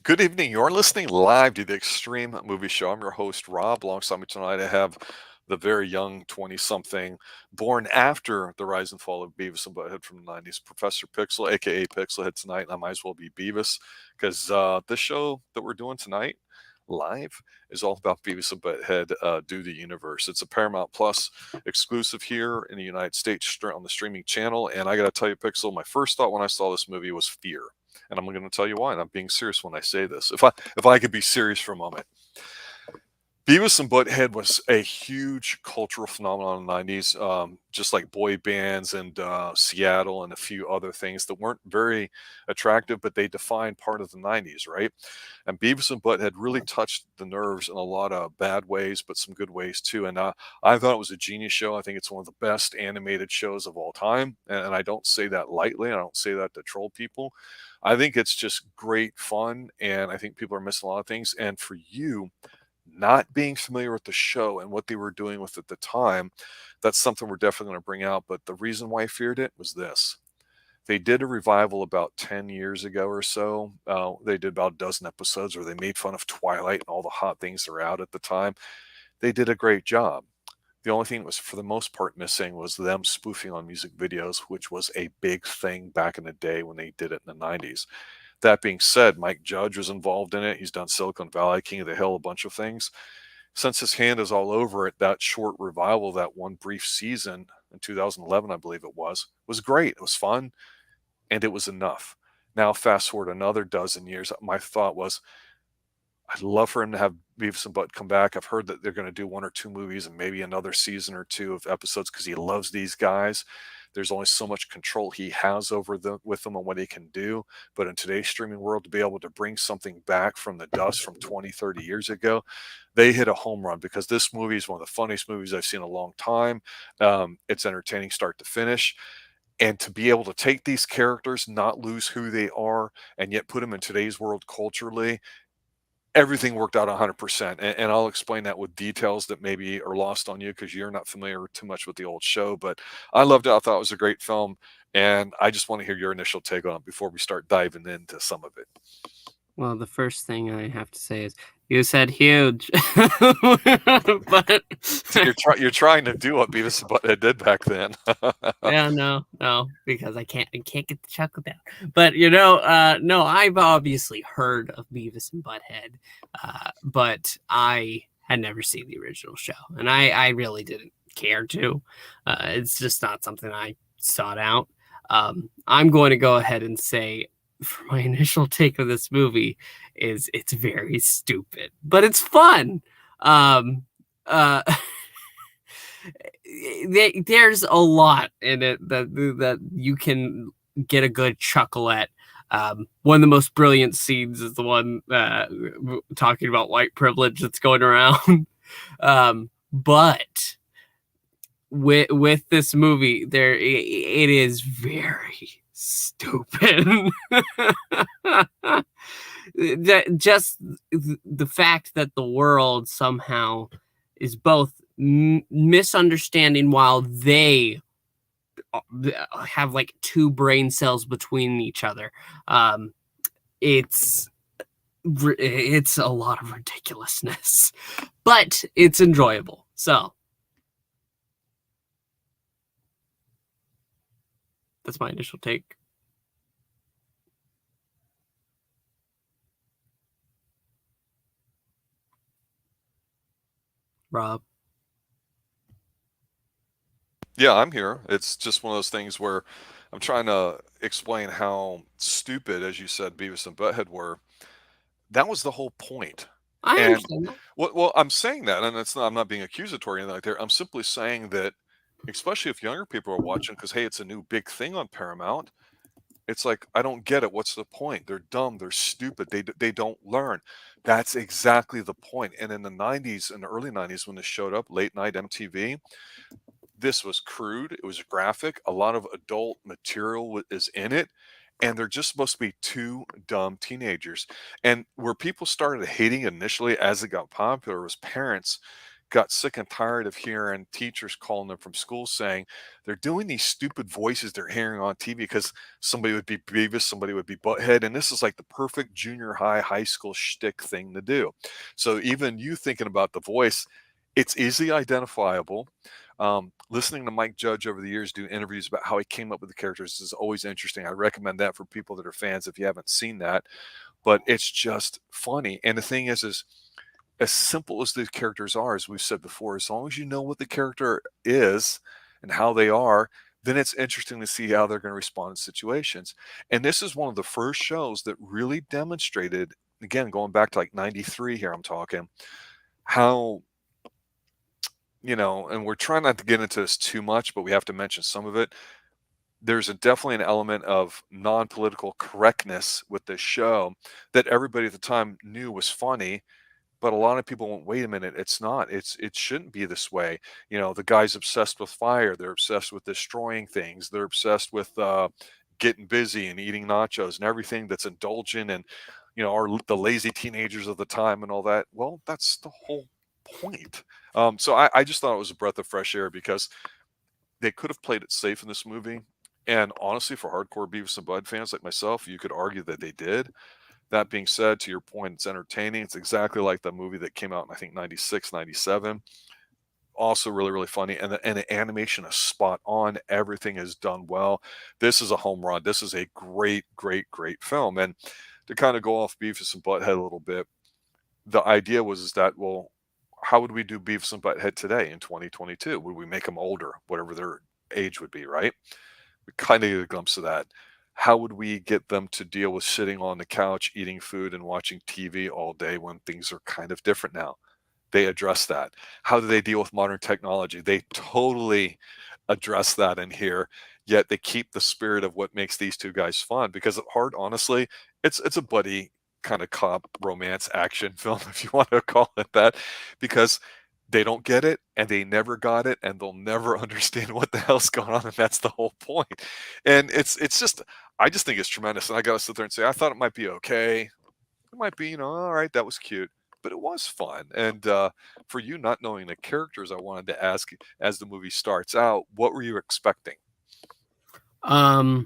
Good evening. You're listening live to the Extreme Movie Show. I'm your host, Rob. Alongside me tonight, I have the very young 20 something, born after the rise and fall of Beavis and Butthead from the 90s, Professor Pixel, aka Pixelhead tonight. And I might as well be Beavis because this show that we're doing tonight live is all about Beavis and Butthead Do the Universe. It's a Paramount Plus exclusive here in the United States on the streaming channel. And I got to tell you, Pixel, my first thought when I saw this movie was fear. And I'm going to tell you why. And I'm being serious when I say this. If I could be serious for a moment, Beavis and Butthead was a huge cultural phenomenon in the 90s, just like boy bands and Seattle and a few other things that weren't very attractive, but they defined part of the 90s, right? And Beavis and Butthead really touched the nerves in a lot of bad ways, but some good ways too. And I thought it was a genius show. I think it's one of the best animated shows of all time. And I don't say that lightly. I don't say that to troll people. I think it's just great fun. And I think people are missing a lot of things. And for you, not being familiar with the show and what they were doing with it at the time, that's something we're definitely going to bring out. But the reason why I feared it was this. They did a revival about 10 years ago or so. They did about a dozen episodes where they made fun of Twilight and all the hot things that were out at the time. They did a great job. The only thing that was, for the most part, missing was them spoofing on music videos, which was a big thing back in the day when they did it in the 90s. That being said, Mike Judge was involved in it. He's done Silicon Valley, King of the Hill, a bunch of things. Since his hand is all over it, that short revival, that one brief season in 2011, I believe it was great. It was fun, and it was enough. Now, fast forward another dozen years, my thought was, I'd love for him to have Beavis and Butt come back. I've heard that they're going to do one or two movies and maybe another season or two of episodes because he loves these guys. There's only so much control he has over them with them and what he can do. But in today's streaming world, to be able to bring something back from the dust from 20, 30 years ago, they hit a home run because this movie is one of the funniest movies I've seen in a long time. It's entertaining start to finish. And to be able to take these characters, not lose who they are, and yet put them in today's world culturally, everything worked out 100%. And I'll explain that with details that maybe are lost on you because you're not familiar too much with the old show. But I loved it. I thought it was a great film. And I just want to hear your initial take on it before we start diving into some of it. Well, the first thing I have to say is you said huge, but You're trying to do what Beavis and Butthead did back then. yeah, no, because I can't get the chuckle down. But no, I've obviously heard of Beavis and Butthead, but I had never seen the original show, and I really didn't care to. It's just not something I sought out. I'm going to go ahead and say, for my initial take of this movie, is it's very stupid, but it's fun. Uh, there's a lot in it that you can get a good chuckle at. One of the most brilliant scenes is the one talking about white privilege that's going around. But with this movie, it is very stupid. Just the fact that the world somehow is both misunderstanding while they have like two brain cells between each other. It's a lot of ridiculousness, but it's enjoyable. So that's my initial take. Rob? Yeah, I'm here. It's just one of those things where I'm trying to explain how stupid, as you said, Beavis and Butthead were. That was the whole point. I And understand that. well, I'm saying that, and it's not, I'm not being accusatory or anything like that. I'm simply saying that, especially if younger people are watching, because hey, it's a new big thing on Paramount. It's like I don't get it. What's the point? They're dumb. They're stupid. They don't learn. That's exactly the point. And in the 90s, in the early 90s, when this showed up, late night MTV, this was crude. It was graphic. A lot of adult material is in it. And they're just supposed to be two dumb teenagers. And where people started hating initially as it got popular was parents got sick and tired of hearing teachers calling them from school saying they're doing these stupid voices they're hearing on TV because somebody would be Beavis, somebody would be Butthead, and this is like the perfect junior high, high school shtick thing to do. So even you thinking about the voice, it's easily identifiable. Listening to Mike Judge over the years do interviews about how he came up with the characters is always interesting. I recommend that for people that are fans if you haven't seen that. But it's just funny. And the thing is as simple as the characters are, as we've said before, as long as you know what the character is and how they are, then it's interesting to see how they're going to respond in situations. And this is one of the first shows that really demonstrated, again, going back to like 93 here, I'm talking, how, and we're trying not to get into this too much, but we have to mention some of it. There's definitely an element of non-political correctness with this show that everybody at the time knew was funny, but a lot of people went, wait a minute, it's not. It shouldn't be this way. The guy's obsessed with fire. They're obsessed with destroying things. They're obsessed with getting busy and eating nachos and everything that's indulgent and the lazy teenagers of the time and all that. Well, that's the whole point. So I just thought it was a breath of fresh air because they could have played it safe in this movie. And honestly, for hardcore Beavis and Bud fans like myself, you could argue that they did. That being said, to your point, it's entertaining. It's exactly like the movie that came out in, I think, 96, 97. Also really, really funny. And the animation is spot on. Everything is done well. This is a home run. This is a great, great, great film. And to kind of go off Beavis and Butthead a little bit, the idea is that, well, how would we do Beavis and Butthead today in 2022? Would we make them older, whatever their age would be, right? We kind of get a glimpse of that. How would we get them to deal with sitting on the couch, eating food, and watching TV all day when things are kind of different now? They address that. How do they deal with modern technology? They totally address that in here, yet they keep the spirit of what makes these two guys fun. Because at heart, honestly, it's a buddy kind of cop romance action film, if you want to call it that, because they don't get it and they never got it and they'll never understand what the hell's going on, and that's the whole point. And it's just, I just think it's tremendous. And I gotta sit there and say I thought it might be okay. It might be, all right, that was cute, but it was fun. And for you not knowing the characters, I wanted to ask, as the movie starts out, what were you expecting? I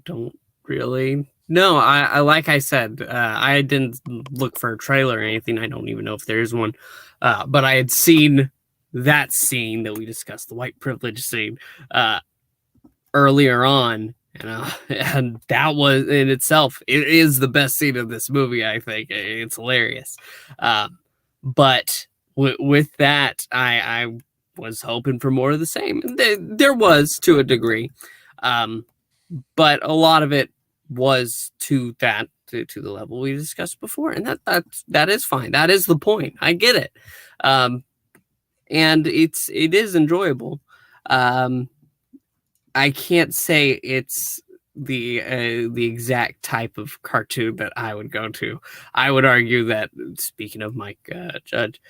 don't really. No, I like I said, I didn't look for a trailer or anything. I don't even know if there is one. But I had seen that scene that we discussed, the white privilege scene, earlier on, and that was in itself, it is the best scene of this movie. I think it's hilarious. But with that, I was hoping for more of the same. There was, to a degree. But a lot of it was to the level we discussed before, and that is fine. That is the point. I get it, and it is enjoyable. I can't say it's the exact type of cartoon that I would go to. I would argue that, speaking of Mike Judge,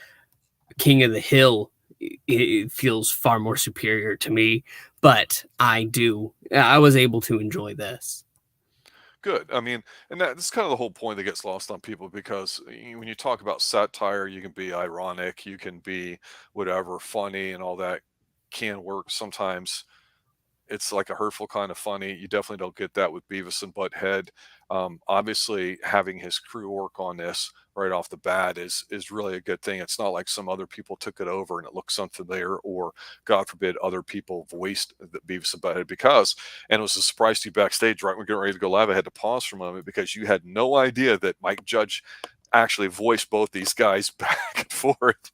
King of the Hill, it feels far more superior to me, but I was able to enjoy this. Good. I mean, and that's kind of the whole point that gets lost on people because when you talk about satire, you can be ironic, you can be whatever, funny, and all that can work. Sometimes it's like a hurtful kind of funny. You definitely don't get that with Beavis and Butthead. Obviously, having his crew work on this right off the bat is really a good thing. It's not like some other people took it over and it looks unfamiliar, or God forbid, other people voiced the Beavis and Butthead and it was a surprise to you backstage right when we getting ready to go live. I had to pause for a moment because you had no idea that Mike Judge actually voiced both these guys back and forth.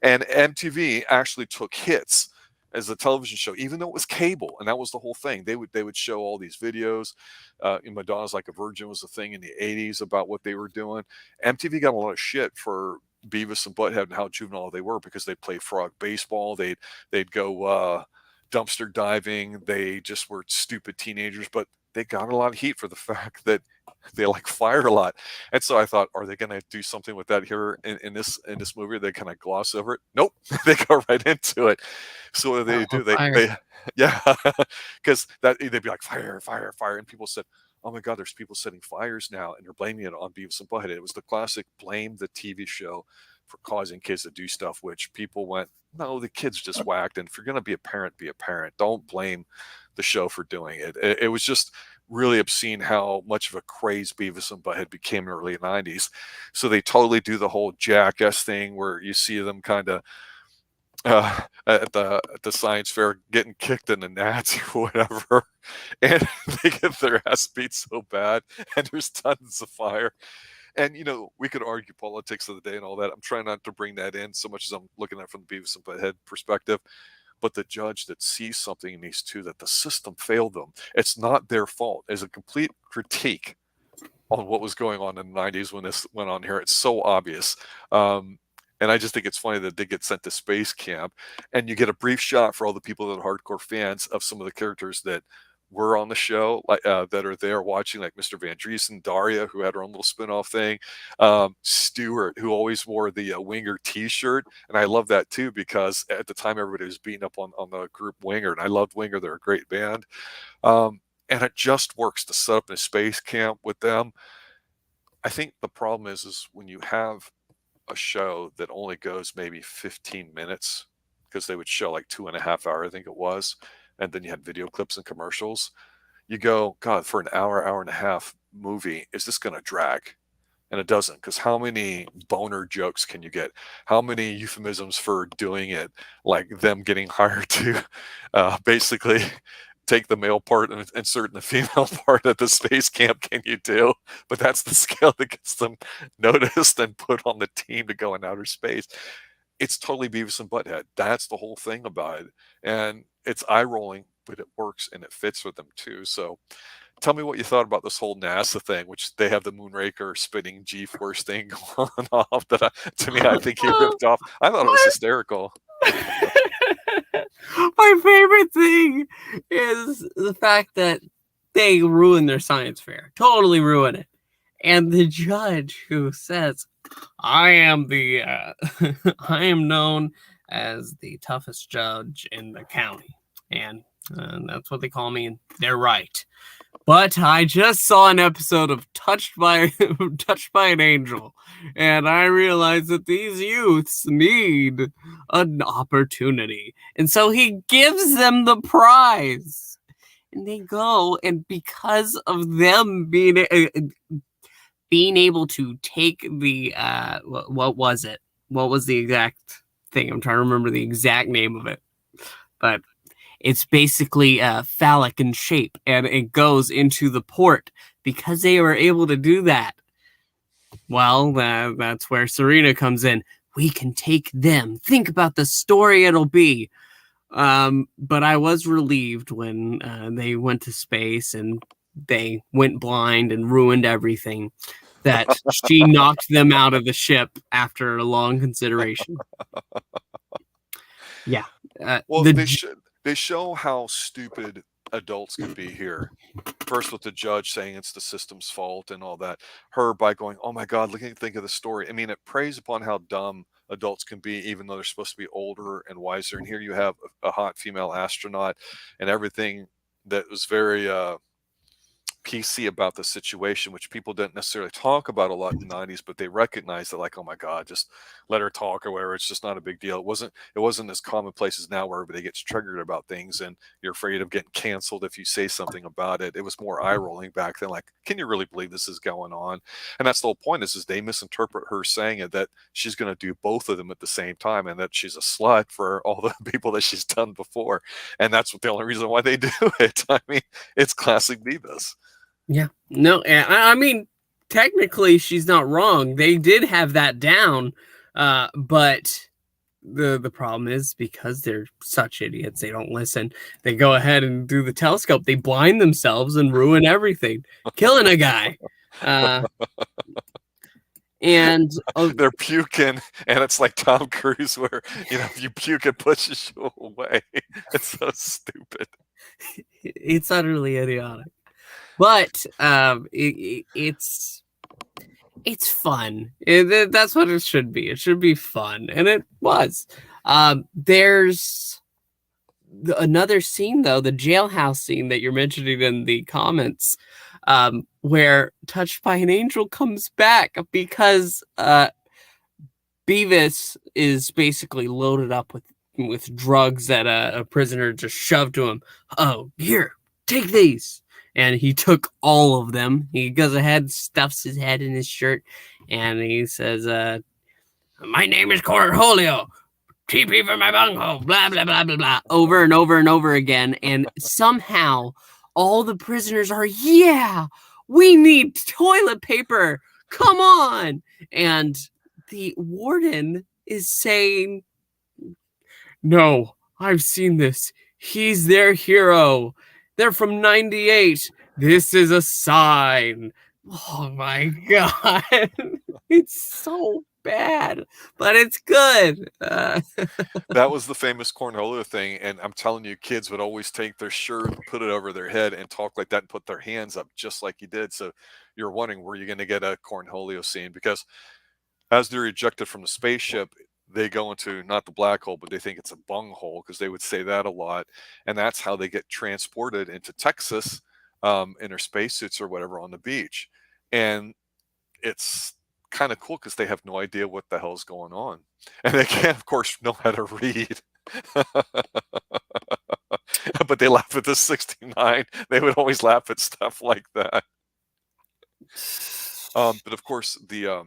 And MTV actually took hits as a television show, even though it was cable, and that was the whole thing. They would show all these videos. Madonna's Like a Virgin was a thing in the '80s about what they were doing. MTV got a lot of shit for Beavis and Butthead and how juvenile they were because they played frog baseball. They'd go dumpster diving. They just were stupid teenagers, but they got a lot of heat for the fact that they like fire a lot. And so I thought, are they going to do something with that here in this movie? They kind of gloss over it. Nope, they go right into it. So what do they do? They yeah, because that they'd be like fire, fire, fire, and people said, oh my God, there's people setting fires now, and they're blaming it on Beavis and Butthead. It was the classic blame the TV show for causing kids to do stuff, which people went, no, the kid's just whacked. And if you're going to be a parent, be a parent. Don't blame the show for doing it. It was just really obscene how much of a craze Beavis and Butthead became in the early 90s. So they totally do the whole jackass thing where you see them kind of at the science fair getting kicked in the nats or whatever, and they get their ass beat so bad, and there's tons of fire. And we could argue politics of the day and all that. I'm trying not to bring that in so much as I'm looking at it from the Beavis and Butthead perspective. But the judge that sees something in these two that the system failed them, it's not their fault. As a complete critique on what was going on in the 90s when this went on here, it's so obvious. And I just think it's funny that they get sent to space camp, and you get a brief shot for all the people that are hardcore fans of some of the characters that were on the show, like that are there watching, like Mr. Van Driesen, Daria, who had her own little spin-off thing, Stuart, who always wore the Winger T-shirt, and I love that too because at the time everybody was beating up on the group Winger, and I loved Winger; they're a great band, and it just works to set up in a space camp with them. I think the problem is when you have a show that only goes maybe 15 minutes, because they would show like 2.5 hours, I think it was, and then you had video clips and commercials. You go, God, for an hour and a half movie, is this going to drag? And it doesn't, because how many boner jokes can you get? How many euphemisms for doing it, like them getting hired to basically take the male part and insert in the female part at the space camp can you do? But that's the scale that gets them noticed and put on the team to go in outer space. It's totally Beavis and Butthead. That's the whole thing about it. And it's eye-rolling, but it works and it fits with them too. So tell me what you thought about this whole NASA thing, which they have the Moonraker spinning G-force thing going off that to me, I think he ripped off. I thought it was hysterical. My favorite thing is the fact that they ruin their science fair. Totally ruin it. And the judge who says, I am known as the toughest judge in the county. And that's what they call me. And they're right. But I just saw an episode of Touched by an Angel, and I realized that these youths need an opportunity. And so he gives them the prize. And they go, and because of them being able to take the what was it? What was the exact thing? I'm trying to remember the exact name of it. But it's basically phallic in shape, and it goes into the port. Because they were able to do that, well, that's where Serena comes in. We can take them. Think about the story it'll be. But I was relieved when they went to space and they went blind and ruined everything, that she knocked them out of the ship after a long consideration. Yeah. Well, they show how stupid adults can be here. First with the judge saying it's the system's fault and all that. Her by going, oh my God, think of the story. I mean, it preys upon how dumb adults can be, even though they're supposed to be older and wiser. And here you have a hot female astronaut and everything that was very PC about the situation, which people didn't necessarily talk about a lot in the 90s, but they recognized that, like, oh my God, just let her talk or whatever. It's just not a big deal. It wasn't as commonplace as now where everybody gets triggered about things and you're afraid of getting canceled if you say something about it. It was more eye rolling back then. Like, can you really believe this is going on? And that's the whole point is they misinterpret her saying it, that she's going to do both of them at the same time and that she's a slut for all the people that she's done before. And that's the only reason why they do it. I mean, it's classic Beavis. Yeah, no, I mean, technically she's not wrong. They did have that down, but the problem is because they're such idiots, they don't listen. They go ahead and do the telescope. They blind themselves and ruin everything, killing a guy. And they're puking, and it's like Tom Cruise, where if you puke, it pushes you away. It's so stupid. It's utterly idiotic. But it's fun. That's what it should be. It should be fun, and it was. There's another scene, though, the jailhouse scene that you're mentioning in the comments, where Touched by an Angel comes back because Beavis is basically loaded up with drugs that a prisoner just shoved to him. Oh, here, take these. And he took all of them. He goes ahead, stuffs his head in his shirt, and he says, my name is Cornholio. TP for my bunghole. Blah, blah, blah, blah, blah. Over and over and over again. And somehow all the prisoners are, yeah, we need toilet paper. Come on. And the warden is saying, no, I've seen this. He's their hero. They're from 98. This is a sign. Oh my God. It's so bad, but it's good. That was the famous cornhole thing, and I'm telling you, kids would always take their shirt, put it over their head, and talk like that, and put their hands up just like you did. So you're wondering, were you going to get a cornholio scene? Because as they're ejected from the spaceship, they go into not the black hole, but they think it's a bunghole because they would say that a lot, and that's how they get transported into Texas in their spacesuits or whatever on the beach, and it's kind of cool because they have no idea what the hell's going on, and they can't, of course, know how to read. But they laugh at the 69. They would always laugh at stuff like that. But of course, the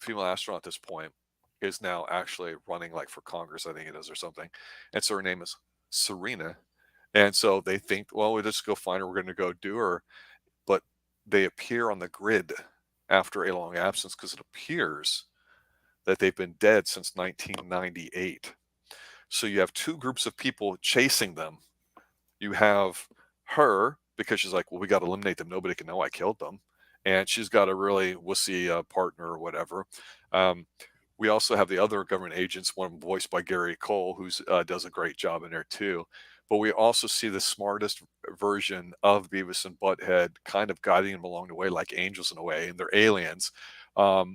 female astronaut at this point is now actually running like for Congress, I think it is, or something. And so her name is Serena. And so they think, well, we'll just go find her. We're going to go do her. But they appear on the grid after a long absence because it appears that they've been dead since 1998. So you have two groups of people chasing them. You have her because she's like, well, we got to eliminate them. Nobody can know I killed them. And she's got a really wussy partner or whatever. We also have the other government agents, one voiced by Gary Cole, who does a great job in there too. But we also see the smartest version of Beavis and Butthead kind of guiding them along the way like angels in a way, and they're aliens. I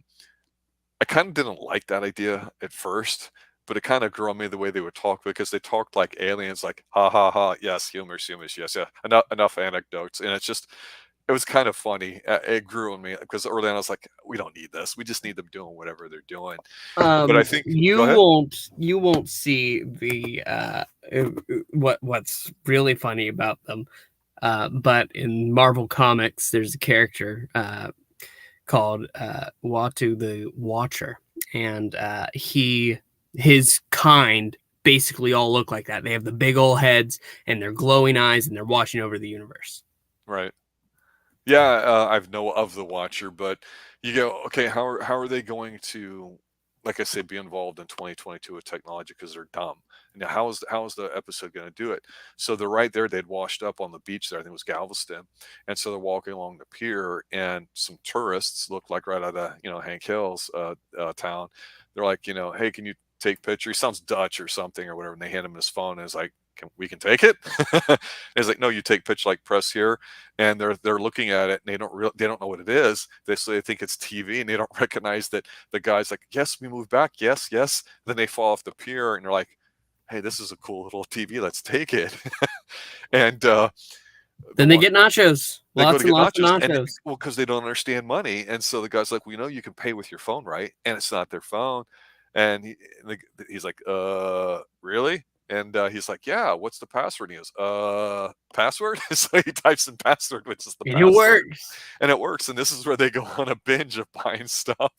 kind of didn't like that idea at first, but it kind of grew on me the way they would talk because they talked like aliens, like, ha, ha, ha, yes, humorous, yes, yeah, enough anecdotes. And it was kind of funny. It grew on me because early on I was like, we don't need this. We just need them doing whatever they're doing. But I think you won't see the what's really funny about them. But in Marvel Comics, there's a character called Watu the Watcher, and his kind basically all look like that. They have the big old heads and their glowing eyes, and they're watching over the universe. Right. Yeah, I've know of the Watcher, but you go, okay, how are they going to, like I say, be involved in 2022 with technology because they're dumb? Now, how is the episode going to do it? So they're right there. They'd washed up on the beach there. I think it was Galveston, and so they're walking along the pier, and some tourists look like right out of Hank Hill's town. They're like, hey, can you take picture? He sounds Dutch or something or whatever, and they hand him his phone, and it's like, we can take it. It's like, no, you take picture, like press here, and they're looking at it, and they don't know what it is. They think it's TV, and they don't recognize that the guy's like, yes, we move back, yes. Then they fall off the pier, and they're like, hey, this is a cool little TV, let's take it. And then they get nachos. They Lots go to and get lots of nachos, nachos. well, because they don't understand money, and so the guy's like, well, you can pay with your phone, right? And it's not their phone, and he's like, really? And he's like, yeah, what's the password? And he goes, password? So he types in password, which is the And password. it works. And it works. And this is where they go on a binge of buying stuff.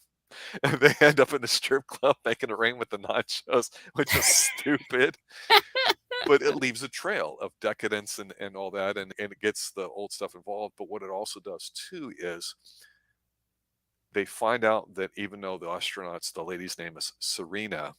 And they end up in the strip club making it rain with the nachos, which is stupid. But it leaves a trail of decadence and all that. And it gets the old stuff involved. But what it also does, too, is they find out that even though the astronauts, the lady's name is Serena,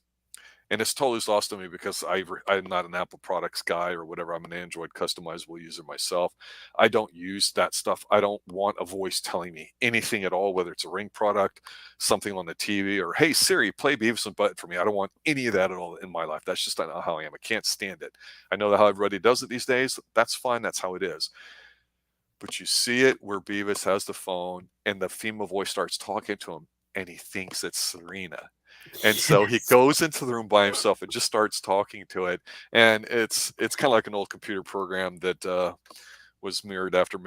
and it's totally lost on me because I'm not an Apple products guy or whatever. I'm an Android customizable user myself. I don't use that stuff. I don't want a voice telling me anything at all, whether it's a Ring product, something on the TV, or, hey, Siri, play Beavis and Butthead for me. I don't want any of that at all in my life. That's just not how I am. I can't stand it. I know how everybody does it these days. That's fine. That's how it is. But you see it where Beavis has the phone and the female voice starts talking to him, and he thinks it's Serena. And so he goes into the room by himself and just starts talking to it. And it's kind of like an old computer program that was made after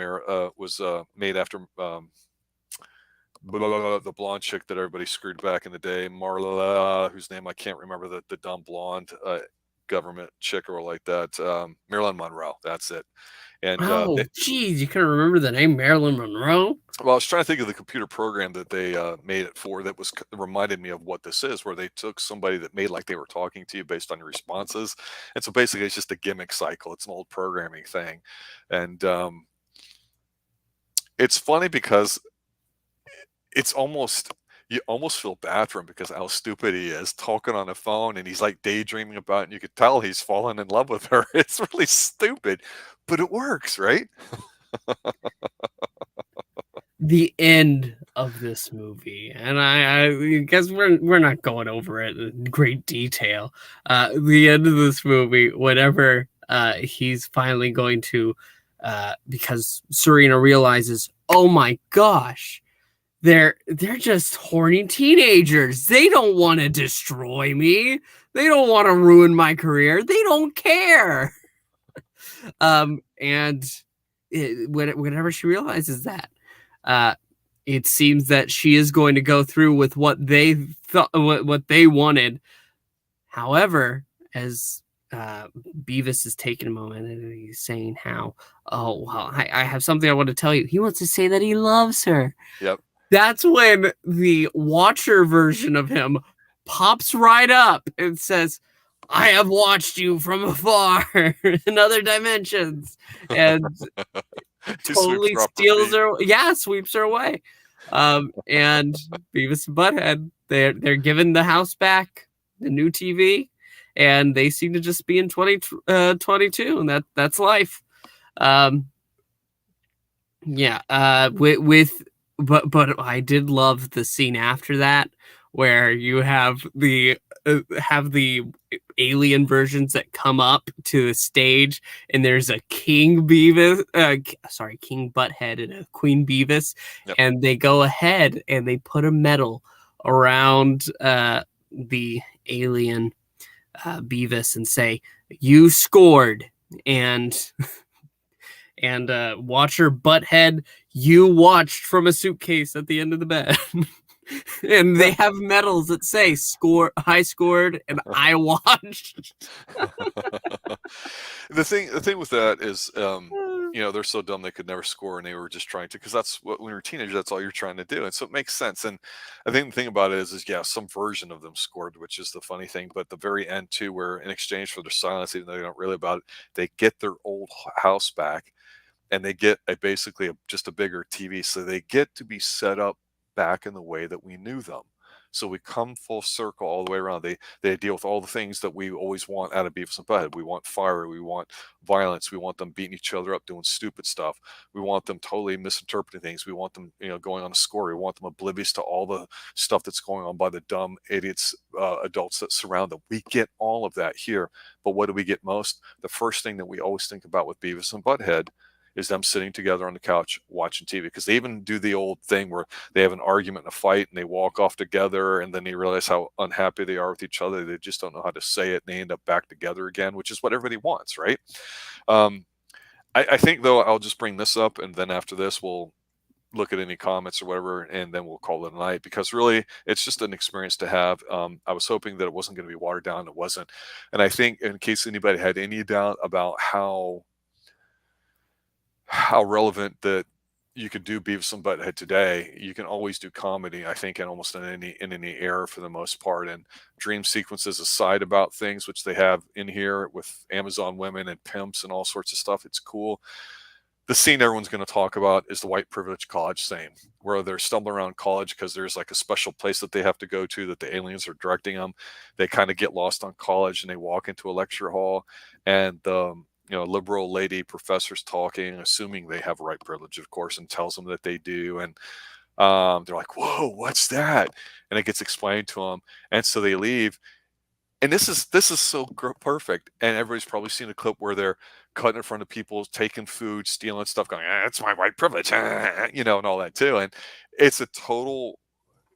the blonde chick that everybody screwed back in the day, Marla, whose name I can't remember, the dumb blonde government chick or like that, Marilyn Monroe. That's it. And Oh, geez, you couldn't remember the name Marilyn Monroe? well, I was trying to think of the computer program that they made it for that reminded me of what this is, where they took somebody that made like they were talking to you based on your responses, and so basically it's just a gimmick cycle. It's an old programming thing, and it's funny because it's almost you almost feel bad for him because how stupid he is talking on the phone and he's like daydreaming about it and you could tell he's fallen in love with her. It's really stupid, but it works, right? The end of this movie, and I guess we're not going over it in great detail. The end of this movie, whenever he's finally going to, because Serena realizes, oh my gosh, they're just horny teenagers. They don't want to destroy me. They don't want to ruin my career. They don't care. And whenever she realizes that, it seems that she is going to go through with what they thought, what they wanted. However, as Beavis is taking a moment and he's saying how, oh, well, I have something I want to tell you. He wants to say that he loves her. Yep. That's when the Watcher version of him pops right up and says, I have watched you from afar in other dimensions. And totally steals her. Yeah, sweeps her away. And Beavis and Butthead, they're given the house back, the new TV, and they seem to just be in 2022, and that's life. Yeah. But I did love the scene after that where you have the alien versions that come up to the stage, and there's a King Beavis, King Butthead and a Queen Beavis, Yep. and they go ahead and they put a medal around the alien Beavis and say, "You scored," and Watcher Butthead, "You watched from a suitcase at the end of the bed." And they have medals that say I scored and I watched. The thing with that is, they're so dumb they could never score, and they were just trying to, because that's what, when you're a teenager, that's all you're trying to do, and so it makes sense. And I think the thing about it is yeah, some version of them scored, which is the funny thing. But the very end too, where in exchange for their silence, even though they don't really about it, they get their old house back, and they get basically just a bigger TV, so they get to be set up back in the way that we knew them. So we come full circle all the way around. They deal with all the things that we always want out of Beavis and Butthead. We want fire, we want violence, we want them beating each other up, doing stupid stuff. We want them totally misinterpreting things. We want them, going on a score. We want them oblivious to all the stuff that's going on by the dumb idiots, adults that surround them. We get all of that here. But what do we get most? The first thing that we always think about with Beavis and Butthead is them sitting together on the couch watching TV, because they even do the old thing where they have an argument and a fight and they walk off together, and then they realize how unhappy they are with each other. They just don't know how to say it, and they end up back together again, which is what everybody wants, right? I think, though, I'll just bring this up, and then after this, we'll look at any comments or whatever, and then we'll call it a night, because really it's just an experience to have. I was hoping that it wasn't going to be watered down. It wasn't. And I think, in case anybody had any doubt about how relevant that you could do Beavis and Butthead today, you can always do comedy, I think, in almost in any era for the most part. And dream sequences aside about things, which they have in here with Amazon women and pimps and all sorts of stuff, it's cool. The scene everyone's going to talk about is the white privilege college scene, where they're stumbling around college because there's like a special place that they have to go to that the aliens are directing them. They kind of get lost on college, and they walk into a lecture hall, and liberal lady professor's talking, assuming they have right privilege, of course, and tells them that they do. And they're like, "Whoa, what's that?" And it gets explained to them, and so they leave. And this is so perfect. And everybody's probably seen a clip where they're cutting in front of people, taking food, stealing stuff, going, "It's my white privilege," and all that too. And it's a total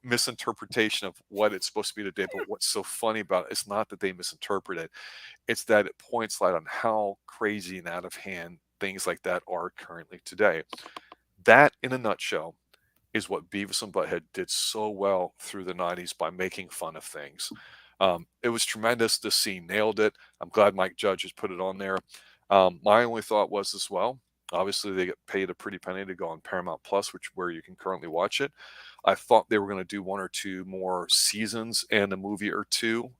misinterpretation of what it's supposed to be today. But what's so funny about it is not that they misinterpret it. It's that it points light on how crazy and out of hand things like that are currently today. That, in a nutshell, is what Beavis and Butthead did so well through the 90s by making fun of things. It was tremendous. This scene nailed it. I'm glad Mike Judge has put it on there. My only thought was as well, obviously they get paid a pretty penny to go on Paramount Plus, which where you can currently watch it. I thought they were going to do one or two more seasons and a movie or two.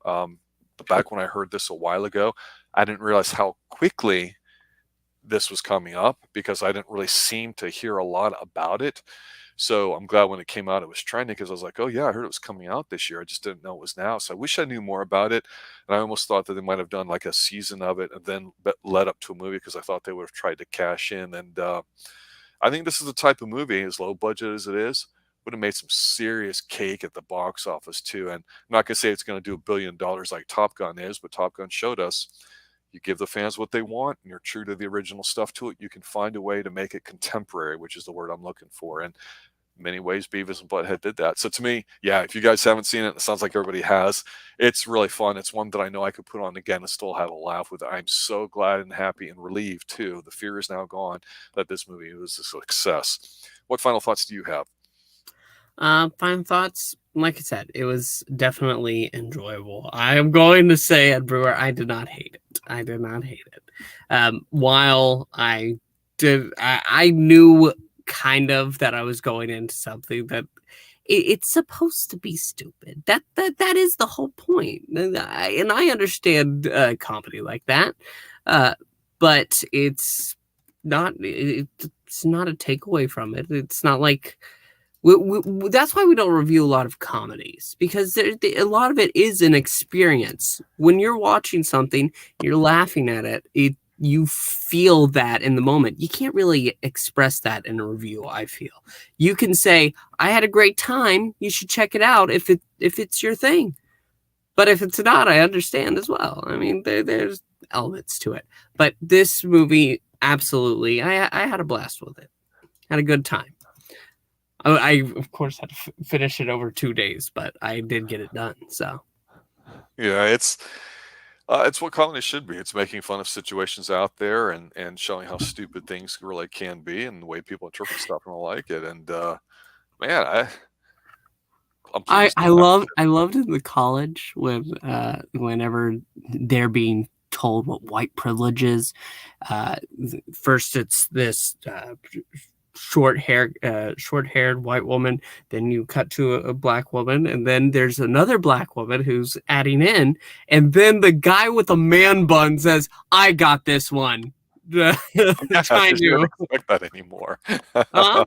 Back when I heard this a while ago, I didn't realize how quickly this was coming up because I didn't really seem to hear a lot about it. So I'm glad when it came out, it was trending because I was like, oh, yeah, I heard it was coming out this year. I just didn't know it was now. So I wish I knew more about it. And I almost thought that they might have done like a season of it and then led up to a movie because I thought they would have tried to cash in. And I think this is the type of movie, as low budget as it is, would have made some serious cake at the box office too. And I'm not going to say it's going to do $1 billion like Top Gun is, but Top Gun showed us you give the fans what they want and you're true to the original stuff to it. You can find a way to make it contemporary, which is the word I'm looking for. And in many ways, Beavis and Butthead did that. So to me, yeah, if you guys haven't seen it, it sounds like everybody has. It's really fun. It's one that I know I could put on again and still have a laugh with. I'm so glad and happy and relieved too. The fear is now gone that this movie was a success. What final thoughts do you have? Final thoughts. Like I said, it was definitely enjoyable. I am going to say, Ed Brewer, I did not hate it. I did not hate it. While I did, I knew kind of that I was going into something that it's supposed to be stupid. That is the whole point. And I understand comedy like that, but it's not. It's not a takeaway from it. It's not like. That's why we don't review a lot of comedies, because a lot of it is an experience. When you're watching something, you're laughing at it, you feel that in the moment. You can't really express that in a review, I feel. You can say, I had a great time, you should check it out if it's your thing. But if it's not, I understand as well. I mean, there's elements to it. But this movie, absolutely, I had a blast with it. Had a good time. I of course had to finish it over 2 days, but I did get it done. So Yeah, it's what comedy should be. It's making fun of situations out there and showing how stupid things really can be and the way people interpret stuff and the like it. And man, I'm pleased. I loved in the college when whenever they're being told what white privilege is. First, it's this short-haired white woman. Then you cut to a black woman, and then there's another black woman who's adding in, and then the guy with a man bun says, "I got this one." Yeah, you wouldn't expect that anymore. Huh?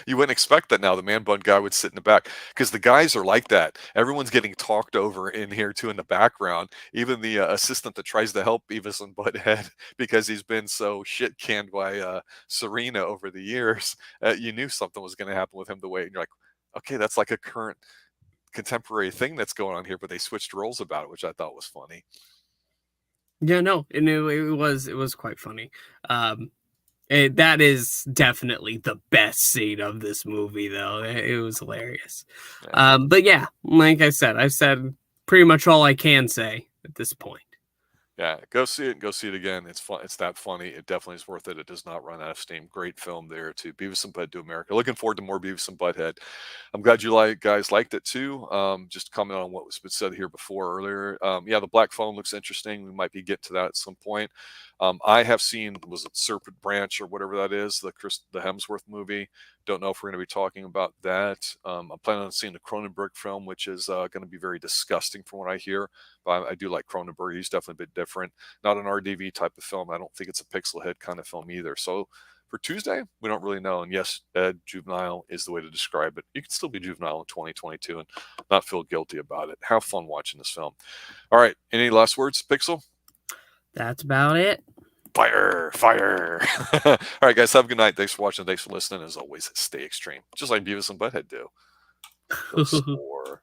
You wouldn't expect that now. The man bun guy would sit in the back because the guys are like that. Everyone's getting talked over in here too in the background. Even the assistant that tries to help Beavis and Butthead because he's been so shit canned by Serena over the years. You knew something was going to happen with him the way, and you're like, okay, that's like a current contemporary thing that's going on here, but they switched roles about it, which I thought was funny. Yeah, no, it was quite funny. That is definitely the best scene of this movie, though. It was hilarious. Yeah. But yeah, like I said, I've said pretty much all I can say at this point. Yeah, go see it. Go see it again. It's fun. It's that funny. It definitely is worth it. It does not run out of steam. Great film there too. Beavis and Butthead Do America. Looking forward to more Beavis and Butthead. I'm glad you guys liked it too. Just to comment on what was been said here before earlier. Yeah, the black phone looks interesting. We might be getting to that at some point. I have seen, was it Serpent Branch or whatever that is, the Hemsworth movie. Don't know if we're going to be talking about that. I'm planning on seeing the Cronenberg film, which is going to be very disgusting from what I hear. But I do like Cronenberg. He's definitely a bit different. Not an RDV type of film. I don't think it's a pixel head kind of film either. So for Tuesday, we don't really know. And yes, Ed, juvenile is the way to describe it. You can still be juvenile in 2022 and not feel guilty about it. Have fun watching this film. All right. Any last words, Pixel? That's about it. Fire. All right, guys, have a good night. Thanks for watching. Thanks for listening. As always, stay extreme, just like Beavis and Butthead do. Go score.